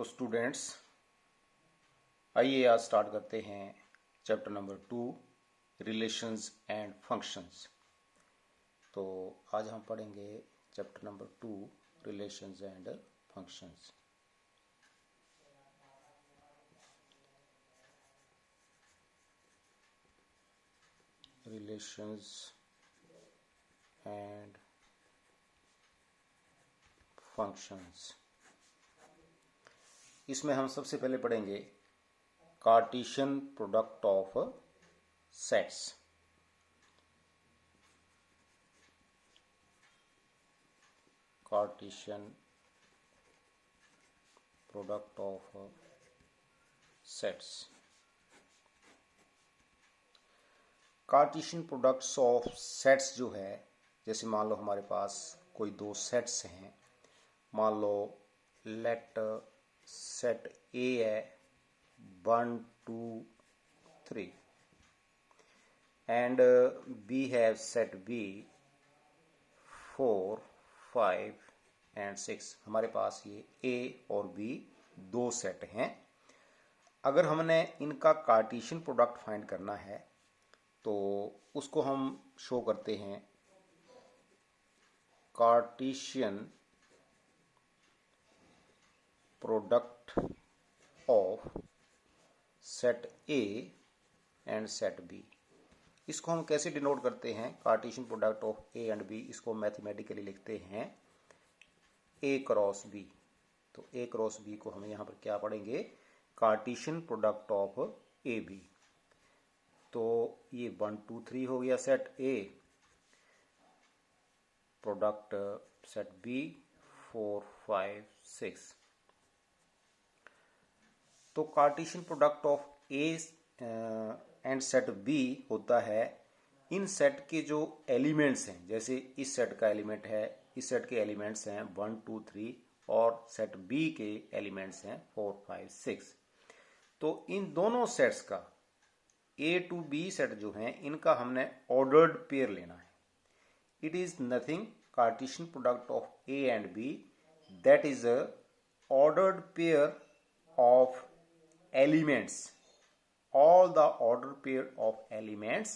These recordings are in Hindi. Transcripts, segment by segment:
तो स्टूडेंट्स आइए आज स्टार्ट करते हैं chapter number 2 relations and functions. तो आज हम पढ़ेंगे chapter number 2 relations and functions. Relations and functions. इसमें हम सबसे पहले पढ़ेंगे Cartesian product of sets. Cartesian product of sets. Cartesian products of sets जो है, जैसे मान लो हमारे पास कोई दो सेट्स हैं। मान लो लेट सेट ए है 1 2 3 and B have set B 4 5 and 6। हमारे पास ये ए और बी दो सेट हैं। अगर हमने इनका कार्टेशियन प्रोडक्ट फाइंड करना है तो उसको हम शो करते हैं Cartesian product of set A and set B. इसको हम कैसे डिनोट करते हैं? Cartesian product of A and B, इसको मैथमेटिकली लिखते हैं ए क्रॉस बी। तो ए क्रॉस बी को हम यहां पर क्या पढ़ेंगे? Cartesian product of A B. तो ये 1 2 3 हो गया set A, product set B 4 5 6। तो Cartesian product of A and set B होता है इन सेट के जो एलिमेंट्स हैं। जैसे इस सेट का एलिमेंट है, इस सेट के एलिमेंट्स हैं 1 2 3 और सेट बी के एलिमेंट्स हैं 4 5 6। तो इन दोनों सेट्स का ए टू बी सेट जो हैं, इनका हमने ऑर्डर्ड पेयर लेना है। It is nothing Cartesian product of A and B, that is a ordered pair of elements, all the order pair of elements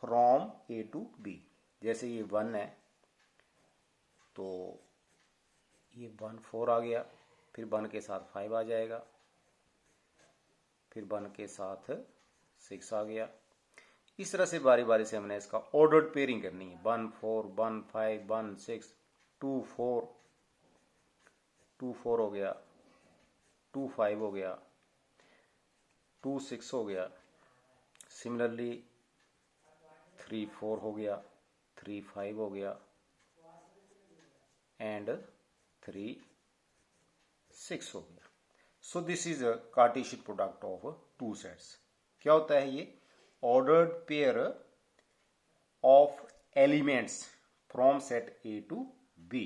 from A to B। जैसे ये 1 है तो ये 1 4 आ गया, फिर 1 के साथ 5 आ जाएगा, फिर 1 के साथ 6 आ गया। इस तरह से बारी बारी से हमने इसका ऑर्डर्ड पेयरिंग करनी है। 1 4 1 5 1 6 2 4 2 4 हो गया, 2 5 हो गया, 2 6 हो गया, सिमिलरली 3 4 हो गया, 3 5 हो गया एंड 3 6 हो गया। So this is a Cartesian product of two sets. क्या होता है ये? Ordered pair of elements from set A to B.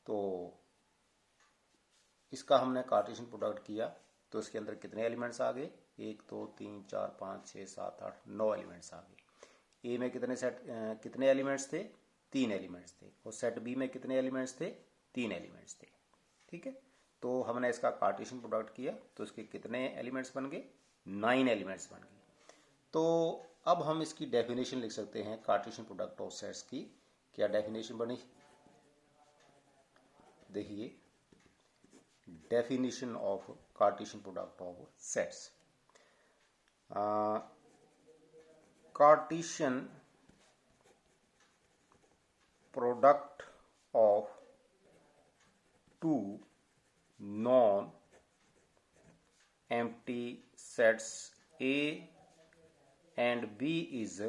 तो इसका हमने कार्टेशियन प्रोडक्ट किया तो इसके अंदर कितने एलिमेंट्स आ गए? 1 2 3 4 5 6 7 8 9 एलिमेंट्स आ गए। ए में कितने एलिमेंट्स थे? 3 एलिमेंट्स थे। और सेट बी में कितने एलिमेंट्स थे? 3 एलिमेंट्स थे। ठीक है, तो हमने इसका कार्टेशियन प्रोडक्ट किया तो इसके कितने एलिमेंट्स बन गए? 9 एलिमेंट्स बन गए। तो अब हम इसकी डेफिनेशन लिख सकते हैं कार्टेशियन प्रोडक्ट ऑफ सेट्स की। क्या डेफिनेशन बनी? देखिए, definition of Cartesian product of sets. Cartesian product of two non-empty sets A and B is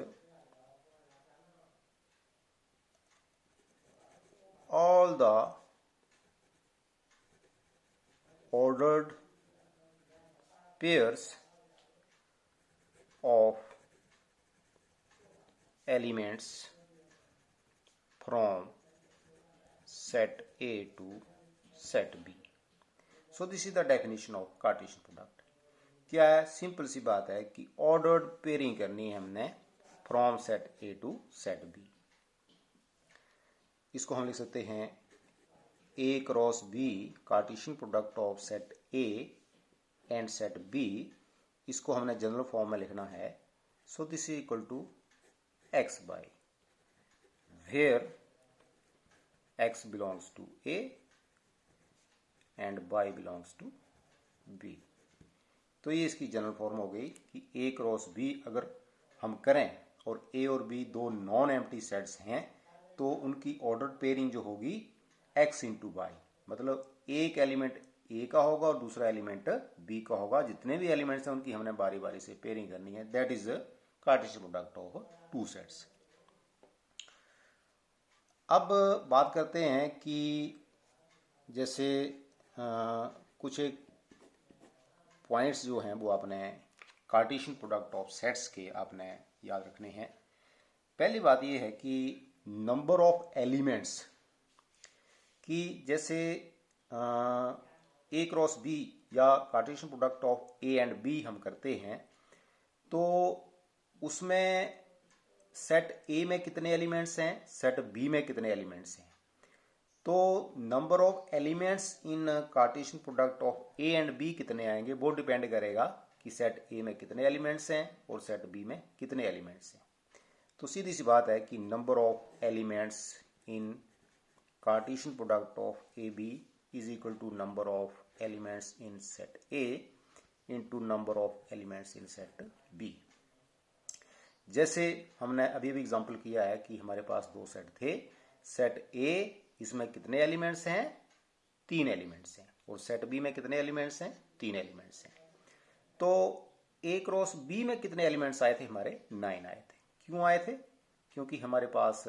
all the ordered pairs of elements from set A to set B. So this is the definition of Cartesian product. क्या है? सिंपल सी बात है कि ऑर्डर्ड पेयरिंग करनी है हमने from set A to set B. इसको हम लिख सकते हैं A cross B Cartesian product of set A and set B, इसको हमने जनरल फॉर्म में लिखना है. So this is equal to x by where X belongs to A and Y belongs to B. तो ये इसकी जनरल फॉर्म हो गई कि ए क्रॉस बी अगर हम करें और ए और बी दो नॉन एम्प्टी सेट्स हैं तो उनकी ऑर्डर्ड पेयरिंग जो होगी एक्स इंटू वाई, मतलब एक एलिमेंट ए का होगा और दूसरा एलिमेंट बी का होगा. जितने भी एलिमेंट्स हैं उनकी हमने बारी बारी से पेयरिंग करनी है. That is Cartesian product of two sets. अब बात करते हैं कि जैसे कुछ एक पॉइंट्स जो हैं वो आपने कार्टेशियन प्रोडक्ट ऑफ सेट्स के आपने याद रखने हैं. पहली बात ये है कि नंबर ऑफ एलिमेंट्स की, जैसे ए क्रॉस बी या Cartesian product of A and B हम करते हैं तो उसमें सेट ए में कितने एलिमेंट्स हैं, सेट बी में कितने एलिमेंट्स हैं. तो number of elements in Cartesian product of A and B कितने आएंगे वो डिपेंड करेगा कि सेट ए में कितने एलिमेंट्स हैं और सेट बी में कितने एलिमेंट्स हैं. तो सीधी सी बात है कि number of elements in Cartesian product of A B is equal to number of elements in set A into number of elements in set B. जैसे हमने अभी भी एग्जांपल किया है कि हमारे पास दो सेट थे. सेट ए, इसमें कितने एलिमेंट्स हैं, 3 एलिमेंट्स हैं, और सेट बी में कितने एलिमेंट्स हैं, 3 एलिमेंट्स हैं. तो ए क्रॉस बी में कितने एलिमेंट्स आए थे, हमारे 9 आए थे. क्यों आए थे, क्योंकि हमारे पास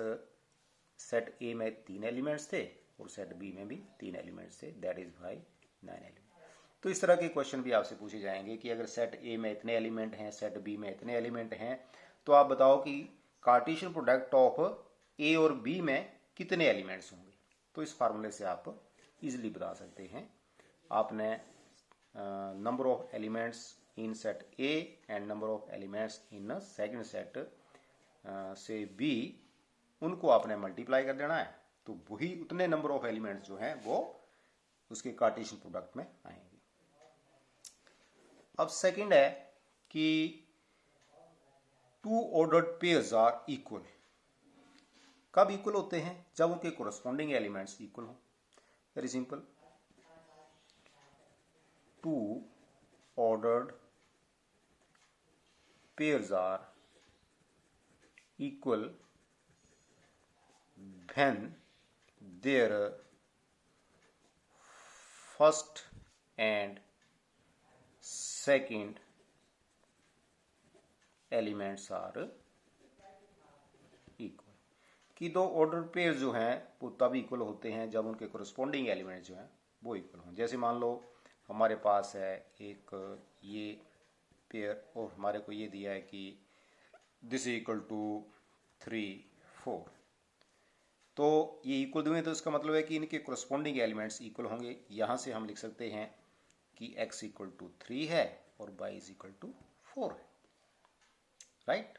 सेट ए में 3 एलिमेंट्स थे और सेट बी में भी 3 एलिमेंट्स थे. That is why 9 elements. तो इस तरह के क्वेश्चन भी आपसे पूछे जाएंगे कि अगर सेट ए में इतने एलिमेंट हैं, सेट बी में इतने एलिमेंट हैं, तो आप बताओ कि कार्टेशियन प्रोडक्ट ऑफ ए और बी में कितने एलिमेंट्स होंगे. तो इस फार्मूले से आप इजीली बता सकते हैं. आपने number of elements in set A and number of elements in second set से बी, उनको आपने मल्टीप्लाई कर देना है. तो वही उतने नंबर ऑफ एलिमेंट्स जो हैं वो उसके कार्टेशियन प्रोडक्ट में आएंगे. अब सेकंड है कि two ordered pairs are equal. कब इक्वल होते हैं, जब उनके कोरस्पॉन्डिंग एलिमेंट्स इक्वल हो. Very simple. Two ordered pairs are equal when their first and second elements are equal. कि दो ऑर्डर पेयर जो हैं वो तब इक्वल होते हैं जब उनके कोरस्पॉन्डिंग एलिमेंट्स जो हैं वो इक्वल हों. जैसे मान लो हमारे पास है एक ये पेयर और हमारे को ये दिया है कि दिस इज इक्वल टू 3, 4. तो ये इक्वल हुए तो इसका मतलब है कि इनके कोरस्पॉन्डिंग एलिमेंट्स इक्वल होंगे. यहां से हम लिख सकते हैं कि x इक्वल टू 3 है और y इज इक्वल टू 4 है. राइट.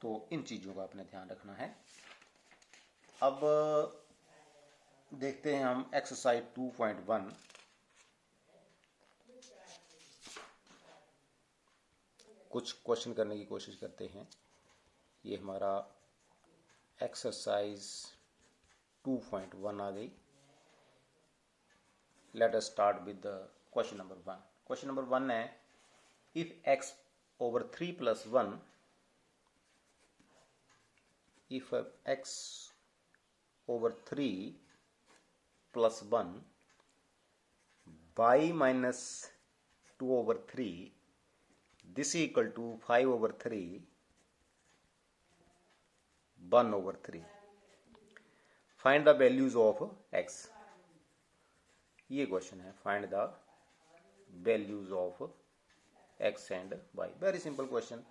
तो इन चीजों का आपने ध्यान रखना है. अब देखते हैं हम एक्सरसाइज 2.1. कुछ क्वेश्चन करने की कोशिश करते हैं. ये हमारा एक्सरसाइज 2.1 आ गई. Let us start with the question number 1. Question number 1 है if x over 3 plus 1, if x over 3 plus 1 y minus 2 over 3, this is equal to 5 over 3 1 over 3. Find the values of x. ये क्वेश्चन है. Find the values of x and y. Very simple question.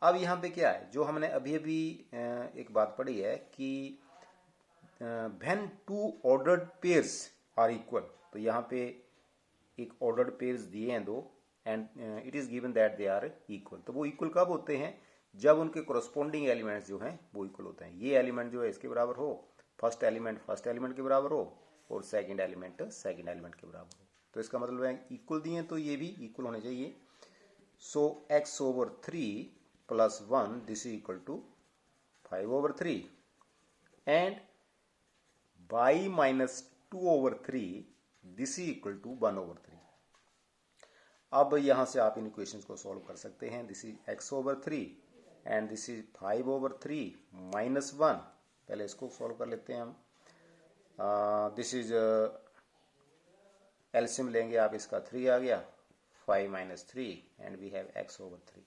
अब यहाँ पे क्या है, जो हमने अभी अभी एक बात पढ़ी है कि when two ordered pairs are equal, तो यहाँ पे एक ऑर्डर्ड पेयर्स दिए हैं दो and it is given that they are equal. तो वो इक्वल कब होते हैं, जब उनके कोरस्पॉन्डिंग एलिमेंट्स जो हैं वो इक्वल होते हैं. ये एलिमेंट जो है इसके बराबर हो, फर्स्ट एलिमेंट के बराबर हो और सेकंड एलिमेंट के बराबर हो। तो इसका मतलब है इक्वल दिए तो ये भी इक्वल होने चाहिए। So x/3 + 1 this is equal to 5/3 and y - 2/3 this is equal to 1/3। अब यहां से आप इन इक्वेशंस को सॉल्व कर सकते हैं। This is x/3 and this is 5/3 - 1। पहले इसको सॉल्व कर लेते हैं हम। दिस इज एलसीएम लेंगे आप, इसका 3 आ गया, 5 - 3 and we have x/3।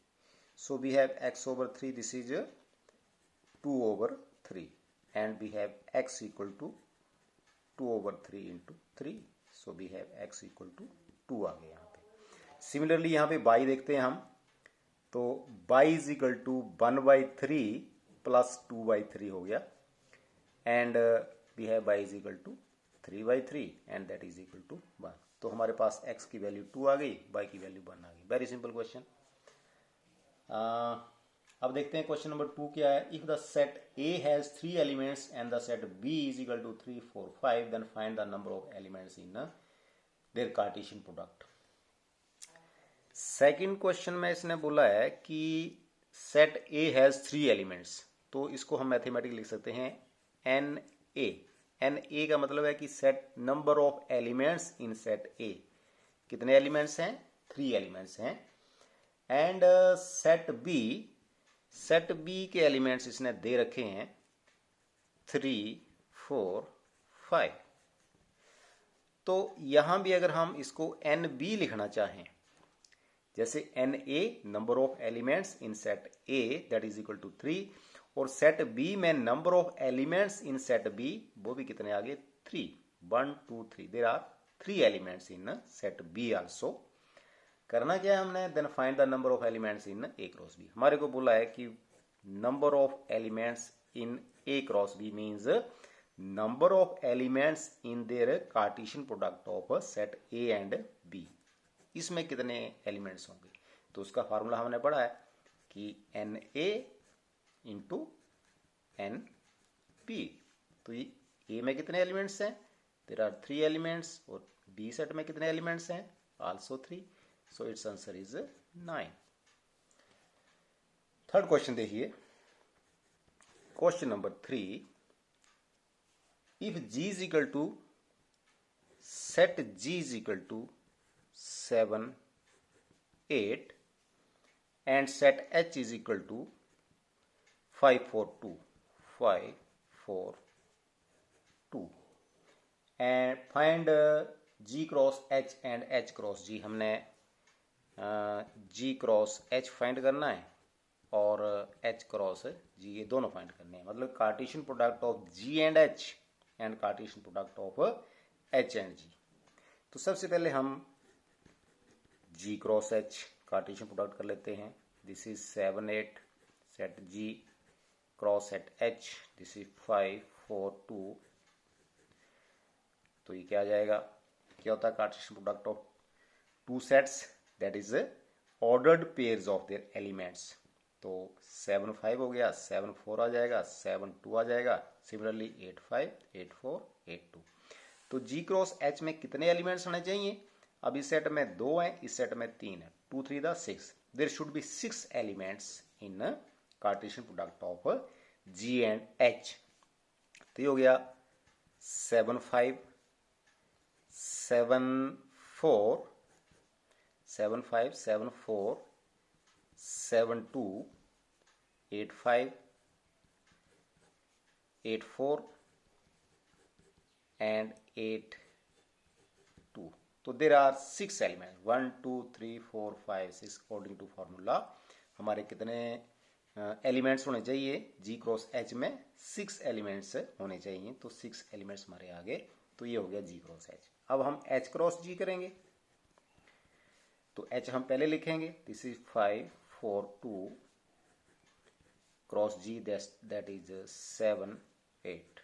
So we have x/3 this is 2/3 and we have x equal to 2/3 into 3। So we have x equal to 2 आ गया यहाँ पे। सिमिलरली यहाँ पे y देखते हैं हम, तो y is equal to 1/3 plus 2/3 हो गया and we have y is equal to 3/3 and that is equal to 1। तो हमारे पास x की वैल्यू 2 आ गई, y की वैल्यू 1 आ गई। Very simple question. अब देखते हैं क्वेश्चन नंबर 2 क्या है। If the set A has 3 elements and the set B is equal to 3, 4, 5 then find the number of elements in their Cartesian product. Second question में इसने बोला है कि सेट A हैज 3 एलिमेंट्स, तो इसको हम मैथमेटिकली लिख सकते हैं NA। NA का मतलब है कि set number of elements in set A। कितने एलिमेंट्स हैं? 3 एलिमेंट्स हैं। एंड सेट B के एलिमेंट्स इसने दे रखे हैं 3, 4, 5। तो यहां भी अगर हम इसको NB लिखना चाहें, जैसे NA number of elements in set A that is equal to 3, और सेट B में number of elements in set B वो भी कितने आ गए? 3, 1, 2, 3। There are 3 elements in set B also. करना क्या है हमने? Then find the number of elements in A cross B। हमारे को बोला है कि number of elements in A cross B means number of elements in their Cartesian product of set A and B। इसमें कितने एलिमेंट्स होंगे? तो उसका फार्मूला हमने पढ़ा है कि NA इंटू NB। तो ये A में कितने एलिमेंट्स हैं? देयर आर 3 एलिमेंट्स, और B सेट में कितने एलिमेंट्स हैं? Also 3। So it's answer is 9। Third question देखिए, question number 3। If G is equal to set G is equal to 7, 8 and set H is equal to 5, 4, 2, 5, 4, 2 and find G cross H and H cross G। हमने G cross H फाइंड करना है और H cross G, ये दोनों फाइंड करने हैं। मतलब Cartesian product of G and H and Cartesian product of H and G। तो सबसे पहले हम G cross H Cartesian product कर लेते हैं। This is 7, 8 set G cross set H, this is 5, 4, 2। तो ये क्या आ जाएगा? क्या होता है Cartesian product of 2 sets? That is ordered pairs of their elements. तो 7, 5 हो गया, 7, 4 आ जाएगा, 7, 2 आ जाएगा। सिमिलरली 8, 5, 8, 4, 8, 2। तो G क्रॉस H में कितने एलिमेंट्स होने चाहिए? अब इस सेट में 2 है, इस सेट में 3 है। 2, 3 6। There should be 6 elements in Cartesian product of G and H। तो ये हो गया 7, 5, 7, 4, 7, 5, 7, 4, 7, 2, 8, 5, 8, 4 and 8, 2। तो there are 6 element, 1, 2, 3, 4, 5, 6 according to formula. हमारे कितने एलिमेंट्स होने चाहिए? G क्रॉस H में 6 एलिमेंट्स होने चाहिए। तो 6 एलिमेंट्स हमारे आगे। तो ये हो गया G क्रॉस H। अब हम H क्रॉस G करेंगे। तो H हम पहले लिखेंगे, this is 5, 4, 2 cross G that is 7, 8।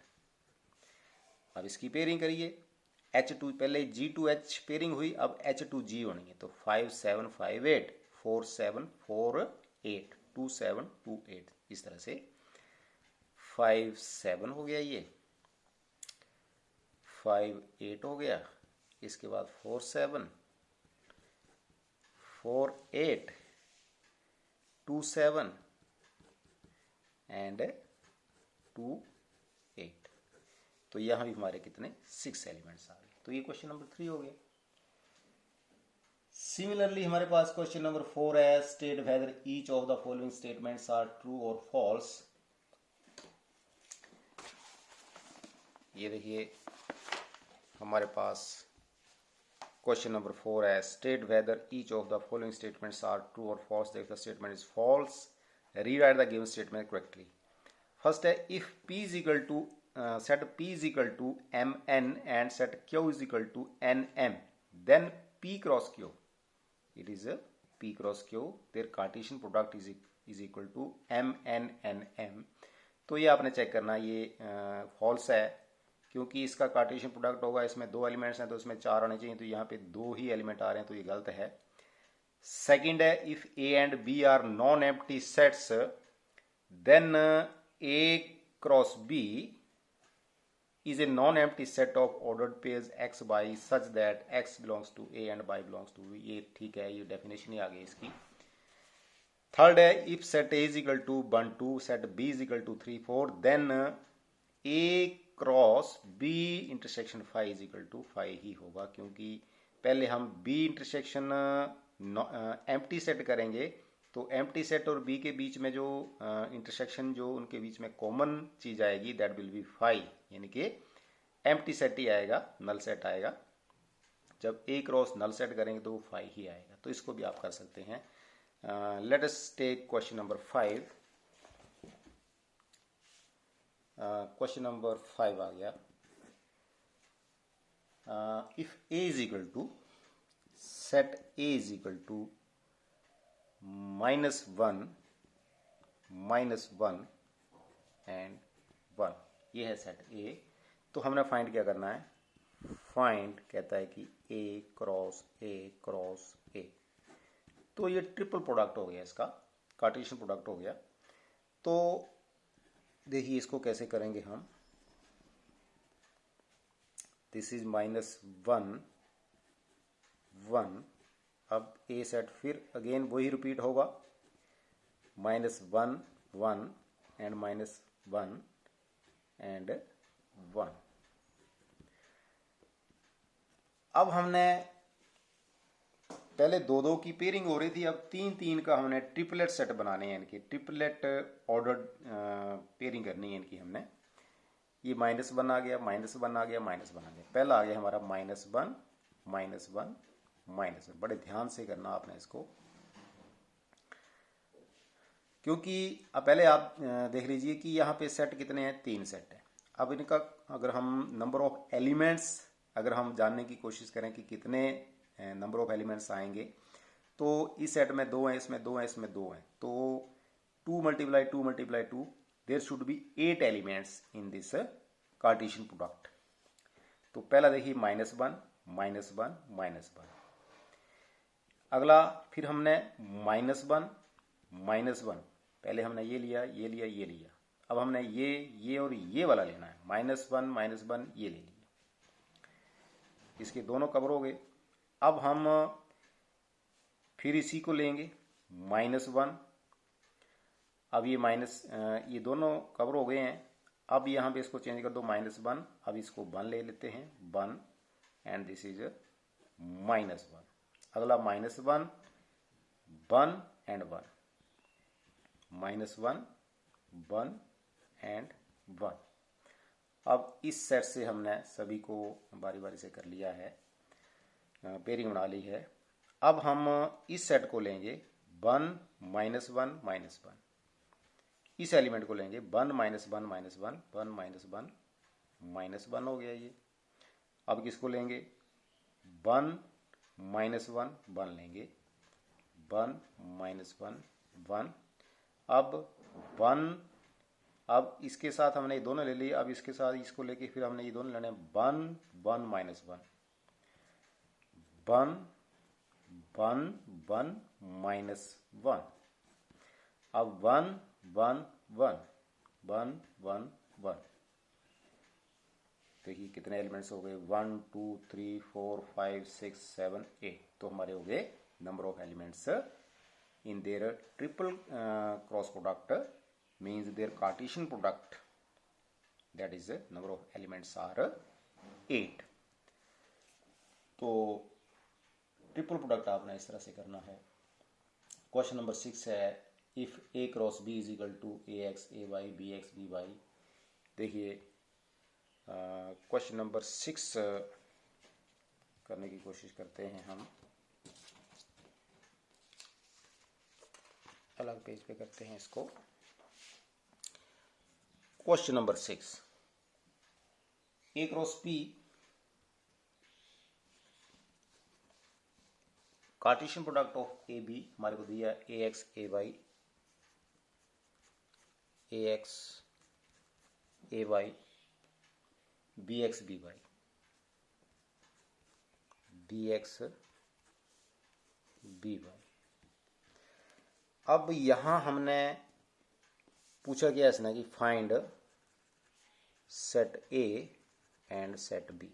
अब इसकी पेयरिंग करिए। H2 पहले G2H पेयरिंग हुई, अब H2G होनी है। तो 5, 7, 5, 8, 4, 7, 4, 8, 2, 7, 2, 8। इस तरह से 5, 7 हो गया ये, 5 8 हो गया, इसके बाद 4 7 4 8 2 7 एंड 2 8। तो यहाँ भी हमारे कितने 6 एलिमेंट्स आ गए। तो ये क्वेश्चन नंबर 3 हो गया। सिमिलरली हमारे पास क्वेश्चन नंबर 4 है, state whether each of the following statements are true और फॉल्स। ये देखिए हमारे पास क्वेश्चन नंबर 4 है, state whether each of the following statements are true और फॉल्स। देख the statement is false, rewrite the given statement correctly. First है, if p is equal to set p is equal to mn and set q is equal to nm, then p cross q, it is a p cross q, their Cartesian product is equal to mn nm। तो ये आपने चेक करना, ये फॉल्स है क्योंकि इसका कार्टेशियन प्रोडक्ट होगा, इसमें 2 एलिमेंट्स हैं तो इसमें 4 आने चाहिए, तो यहाँ पे 2 ही एलिमेंट आ रहे हैं, तो ये गलत है। सेकंड है, if a and b are non empty sets then a cross b is a non-empty set of ordered pairs x by such that x belongs to a and y belongs to b। ये ठीक है, ये डेफिनेशन ही आ गई इसकी। थर्ड है, if set a is equal to 1 2 set b is equal to 3 4 then a cross b intersection phi is equal to phi ही होगा, क्योंकि पहले हम b इंटरसेक्शन एम्प्टी सेट करेंगे तो एम्प्टी सेट और b के बीच में जो इंटरसेक्शन जो उनके बीच में कॉमन चीज आएगी दैट विल बी फाई, यानी कि एम्प्टी सेट ही आएगा, नल सेट आएगा। जब a क्रॉस नल सेट करेंगे तो वो फाई ही आएगा। तो इसको भी आप कर सकते हैं। Let us take question number 5। Question number 5 आ गया, if a is equal to set a is equal to -1 -1 and 1, ये है सेट A। तो हमने फाइंड क्या करना है, फाइंड कहता है कि A क्रॉस A। तो ये ट्रिपल प्रोडक्ट हो गया, इसका कार्टेशियन प्रोडक्ट हो गया। तो देखिए इसको कैसे करेंगे हम, दिस इज -1 1, अब A सेट फिर अगेन वही रिपीट होगा, -1 1 एंड -1 एंड 1। अब हमने पहले 2 2 की पेयरिंग हो रही थी, अब 3 3 का हमने ट्रिपलेट सेट बनाने हैं, इनकी ट्रिपलेट ऑर्डर्ड पेयरिंग करनी है इनकी हमने। ये -1 आ गया, -1 आ गया, -1 आ गया। पहला आ गया हमारा -1 -1 -1। बड़े ध्यान से करना आपने इसको, क्योंकि अब पहले आप देख लीजिए कि यहाँ पे सेट कितने हैं, 3 सेट है। अब इनका अगर हम नंबर ऑफ एलिमेंट्स अगर हम जानने की कोशिश करें कि कितने नंबर ऑफ एलिमेंट्स आएंगे, तो इस सेट में 2 हैं, इसमें 2 हैं, इसमें 2 हैं, तो 2 × 2 × 2 there should be 8 elements in this Cartesian product. तो पहला देखिए -1 -1 -1। अगला फिर हमने -1 -1, पहले हमने ये लिया ये लिया ये लिया, अब हमने ये और ये वाला लेना है, -1 -1 ये ले लिया, इसके दोनों कवर हो गए। अब हम फिर इसी को लेंगे -1, अब ये दोनों कवर हो गए हैं। अब यहाँ पे इसको चेंज कर दो -1, अब इसको 1 ले लेते हैं, 1 एंड दिस इज -1। अगला -1 1 एंड 1, -1 1 एंड 1। अब इस सेट से हमने सभी को बारी बारी से कर लिया है, पेयरिंग बना ली है। अब हम इस सेट को लेंगे 1 -1 -1, इस एलिमेंट को लेंगे 1 -1 -1 1 -1 -1 हो गया ये। अब किसको लेंगे 1 -1 1 लेंगे, 1 -1 1। अब 1, अब इसके साथ हमने ये दोनों ले लिए, अब इसके साथ इसको लेके फिर हमने ये दोनों लेने 1 1 -1 1 1 1 -1। अब 1 1 1 1 1 1, देखिए कितने एलिमेंट्स हो गए, 1 2 3 4 5 6 7 8। तो हमारे हो गए number of elements in their triple cross product means their Cartesian product, that is number of elements are 8। तो ट्रिपल प्रोडक्ट आपने इस तरह से करना है। क्वेश्चन नंबर 6 है, if A cross B is equal to A x A Y B x B y. देखिए क्वेश्चन नंबर 6 करने की कोशिश करते हैं हम, अलग पेज पे करते हैं इसको। Question number 6, A cross B Cartesian product of A B हमारे को दिया A x A Y, A x A Y B x B Y, B x B Y. अब यहां हमने पूछा क्या इसने कि find set A and set B.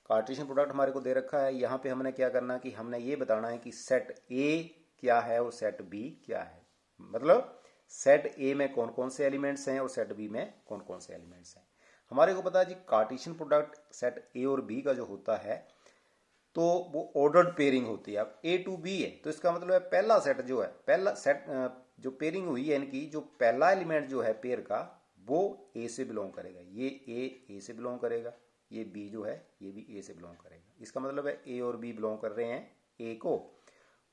Cartesian product हमारे को दे रखा है, यहाँ पे हमने क्या करना है कि हमने ये बताना है कि सेट ए क्या है और सेट बी क्या है। मतलब सेट ए में कौन कौन से एलिमेंट्स हैं और सेट बी में कौन कौन से एलिमेंट्स हैं। हमारे को पता है जी कार्टेशियन प्रोडक्ट सेट ए और बी का जो होता है तो वो ऑर्डर्ड पेयरिंग होती है। अब ए टू बी है तो इसका मतलब है पहला सेट जो है, पहला सेट जो पेयरिंग हुई है इनकी, जो पहला एलिमेंट जो है पेयर का वो ए से बिलोंग करेगा। ये ए से बिलोंग करेगा, ये बी जो है ये भी ए से बिलोंग करेगा। इसका मतलब है ए और बी बिलोंग कर रहे हैं ए को।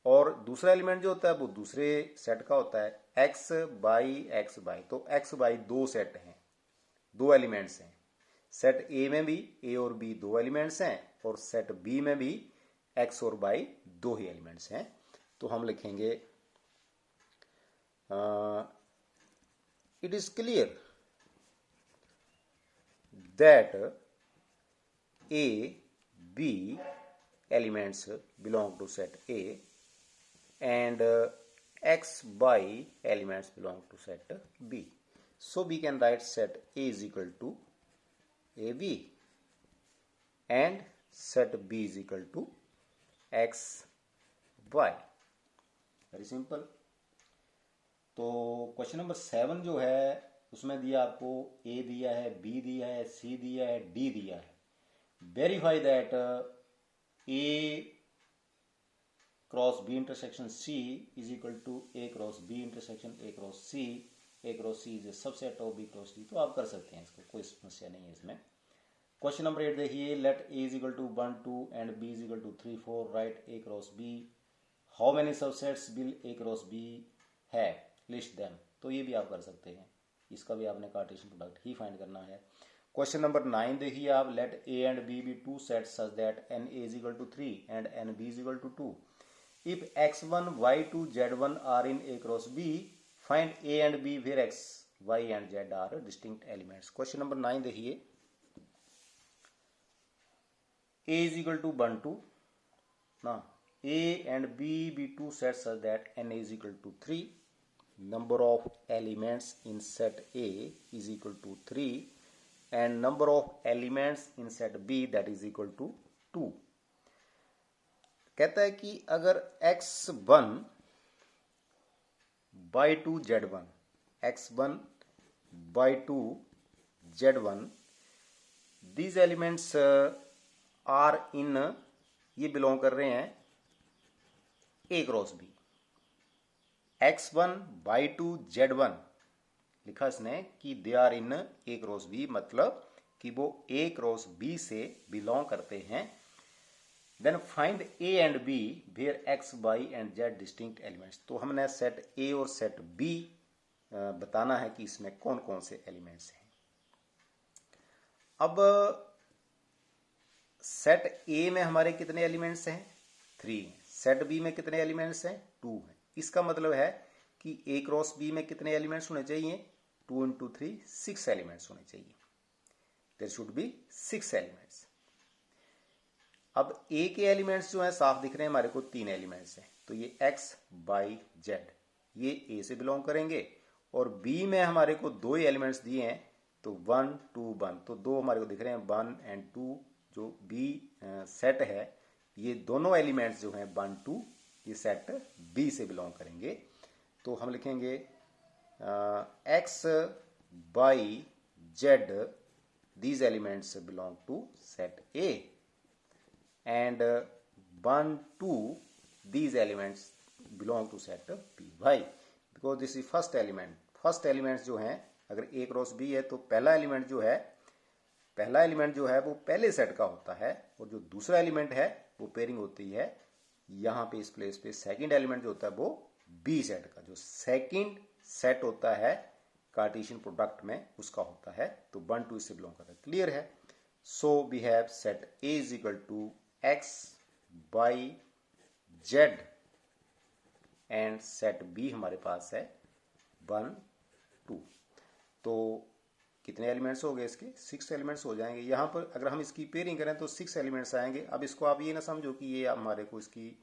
और दूसरा एलिमेंट जो होता है वो दूसरे सेट का होता है एक्स बाई। तो एक्स बाई दो सेट हैं, दो एलिमेंट्स हैं। सेट ए में भी ए और बी दो एलिमेंट्स हैं और सेट बी में भी एक्स और बाई दो ही एलिमेंट्स हैं। तो हम लिखेंगे it is clear that A, B elements belong to set A and X, Y elements belong to set B. So we can write set A is equal to AB and set B is equal to X, Y. Very simple. तो क्वेश्चन नंबर 7 जो है उसमें दिया आपको A दिया है, B दिया है, C दिया है, D दिया है। Verify that A cross B intersection C is equal to A cross B intersection A cross C. A cross C is a subset of B cross D. तो आप कर सकते हैं इसको, कोई समस्या नहीं है इसमें। क्वेश्चन नंबर 8 देखिए, let A is equal to 1 2 and B is equal to 3 4. Write A cross B. How many subsets will A cross B have? List them. तो ये भी आप कर सकते हैं, इसका भी आपने कार्टेशियन प्रोडक्ट ही फाइंड करना है। क्वेश्चन नंबर 9 देखिए आप, let A and B be two sets such that n A is equal to 3 and n B is equal to 2। If x1 y2 z1 are in A cross B, find A and B where x y and z are distinct elements. Question number 9 देखिए, a इज इक्वल टू 1 2 ना, a and b be two sets such that n is equal to 3, number of elements in set a is equal to 3 and number of elements in set B that is equal to 2। कहता है कि अगर x1 by 2 z1, x1 by 2 z1, these elements are in, ये बिलोंग कर रहे हैं A cross B। x1 by 2 z1 लिखा इसने कि they are in A cross B, मतलब कि वो ए क्रॉस बी से बिलोंग करते हैं। Then find A and B where x y and z distinct elements. तो हमने सेट ए और सेट बी बताना है कि इसमें कौन कौन से एलिमेंट्स हैं। अब सेट ए में हमारे कितने एलिमेंट्स हैं, 3। सेट बी में कितने एलिमेंट्स हैं, 2 हैं। इसका मतलब है कि ए क्रॉस बी में कितने एलिमेंट्स होने चाहिए, 2 into 3 6 एलिमेंट्स होने चाहिए। There should be 6 elements. अब ए के एलिमेंट्स जो हैं साफ दिख रहे हैं हमारे को, 3 एलिमेंट्स हैं। तो ये एक्स बाई जेड ये ए से बिलोंग करेंगे, और बी में हमारे को 2 एलिमेंट्स दिए हैं, तो 1 2 1, तो दो हमारे को दिख रहे हैं 1 एंड 2। जो बी सेट है, ये दोनों एलिमेंट्स जो हैं 1 2, ये सेट बी से बिलोंग करेंगे। तो हम लिखेंगे x y Z, these elements belong to set A, and 1 2, these elements belong to set B, because this is first element। First elements जो हैं, अगर A क्रॉस B है तो पहला एलिमेंट जो है वो पहले सेट का होता है, और जो दूसरा एलिमेंट है वो पेयरिंग होती है यहाँ पे इस प्लेस पे। सेकंड एलिमेंट जो होता है वो B सेट का, जो सेकंड सेट होता है कार्टेशियन प्रोडक्ट में उसका होता है। तो 1 2 इससे बिलोंग करता है। क्लियर है? So we have set A is equal to x y z, and set B हमारे पास है 1 2। तो कितने एलिमेंट्स हो गए इसके? 6 एलिमेंट्स हो जाएंगे। यहाँ पर अगर हम इसकी पेयरिंग करें तो 6 एलिमेंट्स आएंगे। अब इसको आप ये ना समझो कि ये हमारे को इसकी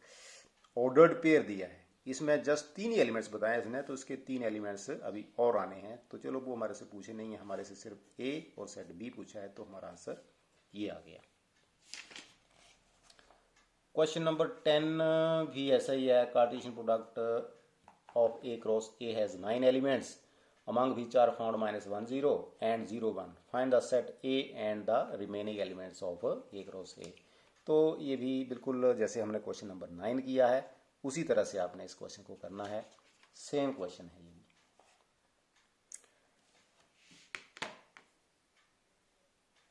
ऑर्डर्ड पेयर दिया है, इसमें जस्ट 3 ही एलिमेंट्स बताए इसने, तो इसके 3 एलिमेंट्स अभी और आने हैं। तो चलो वो हमारे से पूछे नहीं है, हमारे से सिर्फ A और सेट B पूछा है, तो हमारा आंसर ये आ गया। क्वेश्चन नंबर 10 भी ऐसा ही है। Cartesian product of A cross A has 9 elements, among which are found -1 0 and 0 1। Find the set A and the remaining elements of A cross A। तो ये भी बिल्कुल जैसे हमने क्वेश्चन नंबर 9 किया है उसी तरह से आपने इस क्वेश्चन को करना है। सेम क्वेश्चन है ये।